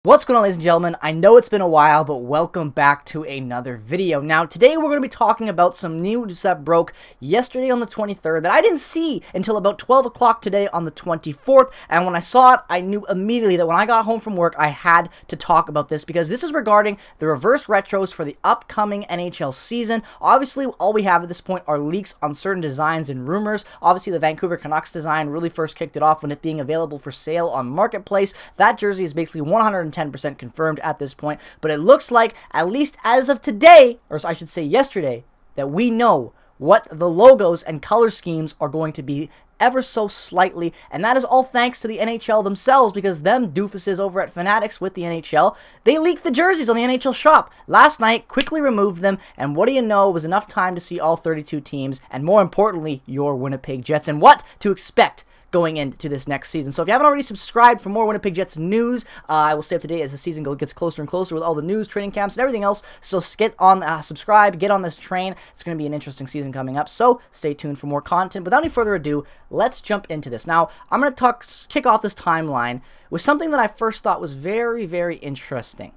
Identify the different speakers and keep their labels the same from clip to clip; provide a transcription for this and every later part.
Speaker 1: What's going on, ladies and gentlemen? I know it's been a while, but welcome back to another video. Now, today we're going to be talking about some news that broke yesterday on the 23rd that I didn't see until about 12 o'clock today on the 24th, and when I saw it, I knew immediately that when I got home from work, I had to talk about this because this is regarding the reverse retros for the upcoming NHL season. Obviously, all we have at this point are leaks on certain designs and rumors. Obviously, the Vancouver Canucks design really first kicked it off when it being available for sale on Marketplace. That jersey is basically 110% confirmed at this point, but it looks like, at least as of today, or I should say yesterday, that we know what the logos and color schemes are going to be ever so slightly, and that is all thanks to the NHL themselves, because them doofuses over at Fanatics with the NHL, they leaked the jerseys on the NHL shop last night, quickly removed them, and what do you know, it was enough time to see all 32 teams, and more importantly, your Winnipeg Jets, and what to expect going into this next season. So if you haven't already subscribed for more Winnipeg Jets news, I will stay up to date as the season gets closer and closer with all the news, training camps, and everything else. So get on, subscribe, get on this train. It's going to be an interesting season coming up. So stay tuned for more content. Without any further ado, let's jump into this. Now, I'm going to kick off this timeline with something that I first thought was very, very interesting.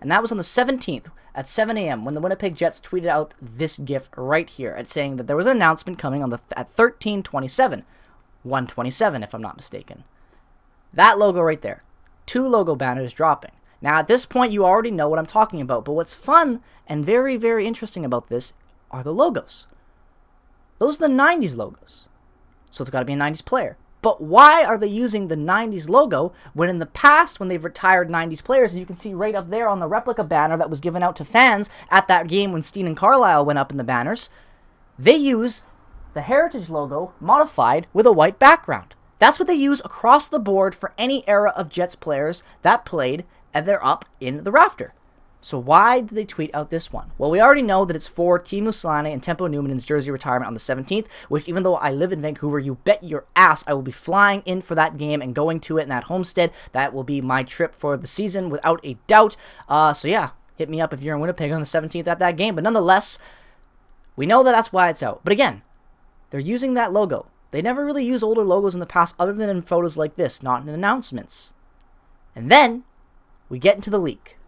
Speaker 1: And that was on the 17th at 7 a.m. when the Winnipeg Jets tweeted out this GIF right here at saying that there was an announcement coming on at 13/27. 127 if I'm not mistaken. That logo right there. 2 logo banners dropping. Now at this point you already know what I'm talking about, but what's fun and very, very interesting about this are the logos. Those are the 90s logos. So it's got to be a 90s player. But why are they using the 90s logo when in the past, when they've retired 90s players, and you can see right up there on the replica banner that was given out to fans at that game when Steen and Carlisle went up in the banners, they use the Heritage logo modified with a white background. That's what they use across the board for any era of Jets players that played, and they're up in the rafter. So why did they tweet out this one? Well, we already know that it's for Teemu Selanne and Tempo Numanen's jersey retirement on the 17th, which even though I live in Vancouver, you bet your ass I will be flying in for that game and going to it in that homestead. That will be my trip for the season without a doubt. So yeah, hit me up if you're in Winnipeg on the 17th at that game. But nonetheless, we know that that's why it's out. But again, they're using that logo. They never really use older logos in the past other than in photos like this, not in announcements. And then we get into the leak.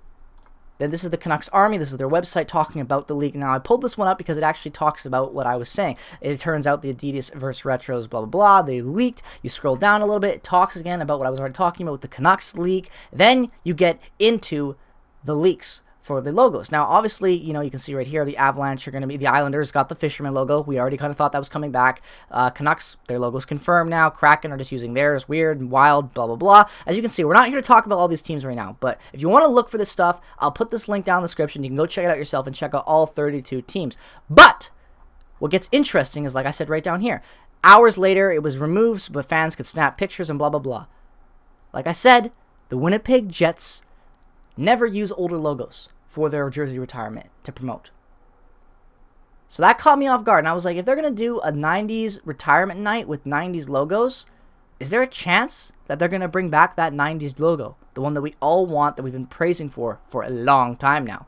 Speaker 1: Then this is the Canucks Army. This is their website talking about the leak. Now, I pulled this one up because it actually talks about what I was saying. It turns out the Adidas versus Retros, blah, blah, blah. They leaked. You scroll down a little bit. It talks again about what I was already talking about with the Canucks leak. Then you get into the leaks for the logos. Now, obviously, you know, you can see right here, the Avalanche are going to be, the Islanders got the Fisherman logo. We already kind of thought that was coming back. Canucks, their logo's confirmed now. Kraken are just using theirs. Weird and wild, blah, blah, blah. As you can see, we're not here to talk about all these teams right now, but if you want to look for this stuff, I'll put this link down in the description. You can go check it out yourself and check out all 32 teams. But what gets interesting is, like I said right down here, hours later, it was removed so the fans could snap pictures and blah, blah, blah. Like I said, the Winnipeg Jets never use older logos for their jersey retirement to promote. So that caught me off guard. And I was like, if they're going to do a 90s retirement night with 90s logos, is there a chance that they're going to bring back that 90s logo? The one that we all want, that we've been praising for a long time now.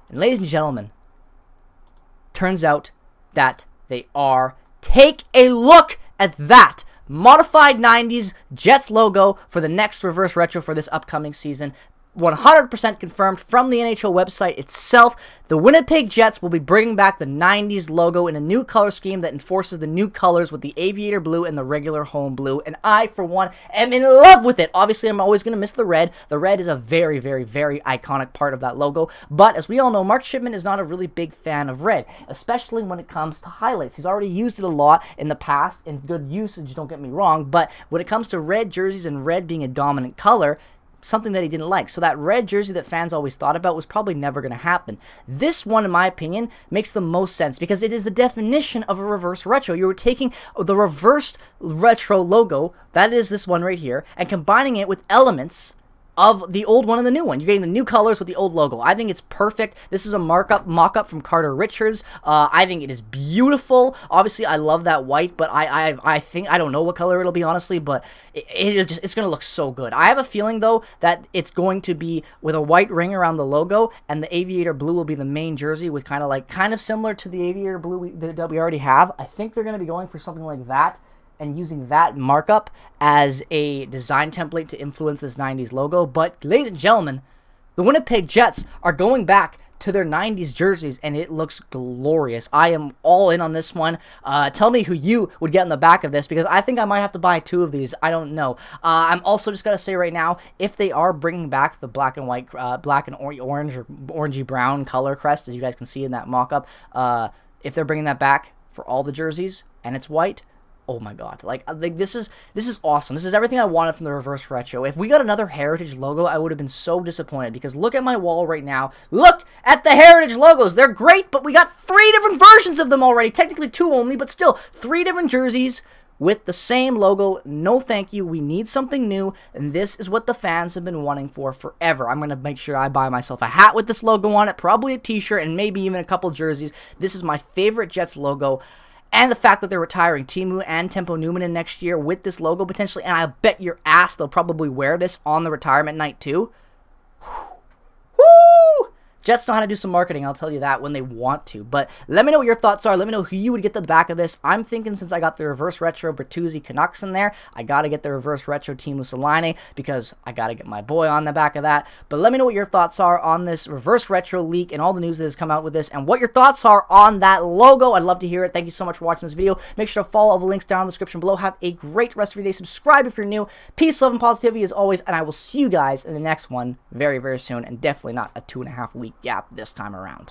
Speaker 1: And ladies and gentlemen, turns out that they are. Take a look at that. Modified 90s Jets logo for the next reverse retro for this upcoming season. 100% confirmed from the NHL website itself. The Winnipeg Jets will be bringing back the 90s logo in a new color scheme that enforces the new colors with the aviator blue and the regular home blue. And I, for one, am in love with it. Obviously, I'm always going to miss the red. The red is a very, very, very iconic part of that logo. But as we all know, Mark Shipman is not a really big fan of red, especially when it comes to highlights. He's already used it a lot in the past in good usage, don't get me wrong. But when it comes to red jerseys and red being a dominant color, something that he didn't like. So that red jersey that fans always thought about was probably never going to happen. This one, in my opinion, makes the most sense because it is the definition of a reverse retro. You were taking the reversed retro logo, that is this one right here, and combining it with elements of the old one and the new one. You're getting the new colors with the old logo. I think it's perfect. This is a mock-up from Carter Richards. I think it is beautiful. Obviously, I love that white, but I think, I don't know what color it'll be, honestly, but it's going to look so good. I have a feeling, though, that it's going to be with a white ring around the logo, and the aviator blue will be the main jersey with kind of similar to the aviator blue that we already have. I think they're going to be going for something like that. and using that markup as a design template to influence this 90s logo. But ladies and gentlemen, the Winnipeg Jets are going back to their 90s jerseys, and it looks glorious. I am all in on this one. Tell me who you would get in the back of this, because I think I might have to buy 2 of these. I don't know. I'm also just going to say right now, if they are bringing back the black and white, black and orange or orangey brown color crest, as you guys can see in that mock-up, if they're bringing that back for all the jerseys and it's white, oh my god, like this is awesome. This is everything I wanted from the reverse retro. If we got another heritage logo, I would have been so disappointed, because look at my wall right now. Look at the heritage logos. They're great, but we got 3 different versions of them already. Technically 2 only, but still 3 different jerseys with the same logo. No thank you. We need something new, and this is what the fans have been wanting for forever. I'm going to make sure I buy myself a hat with this logo on it, probably a t-shirt, and maybe even a couple jerseys. This is my favorite Jets logo. And the fact that they're retiring Timu and Tempo Numanen next year with this logo potentially, and I bet your ass they'll probably wear this on the retirement night too. Woo! Jets know how to do some marketing, I'll tell you that, when they want to. But let me know what your thoughts are. Let me know who you would get to the back of this. I'm thinking, since I got the reverse retro Bertuzzi Canucks in there, I got to get the reverse retro Teemu Selanne, because I got to get my boy on the back of that. But let me know what your thoughts are on this reverse retro leak and all the news that has come out with this, and what your thoughts are on that logo. I'd love to hear it. Thank you so much for watching this video. Make sure to follow all the links down in the description below. Have a great rest of your day. Subscribe if you're new. Peace, love, and positivity as always, and I will see you guys in the next one very, very soon, and definitely not a 2.5 week gap this time around.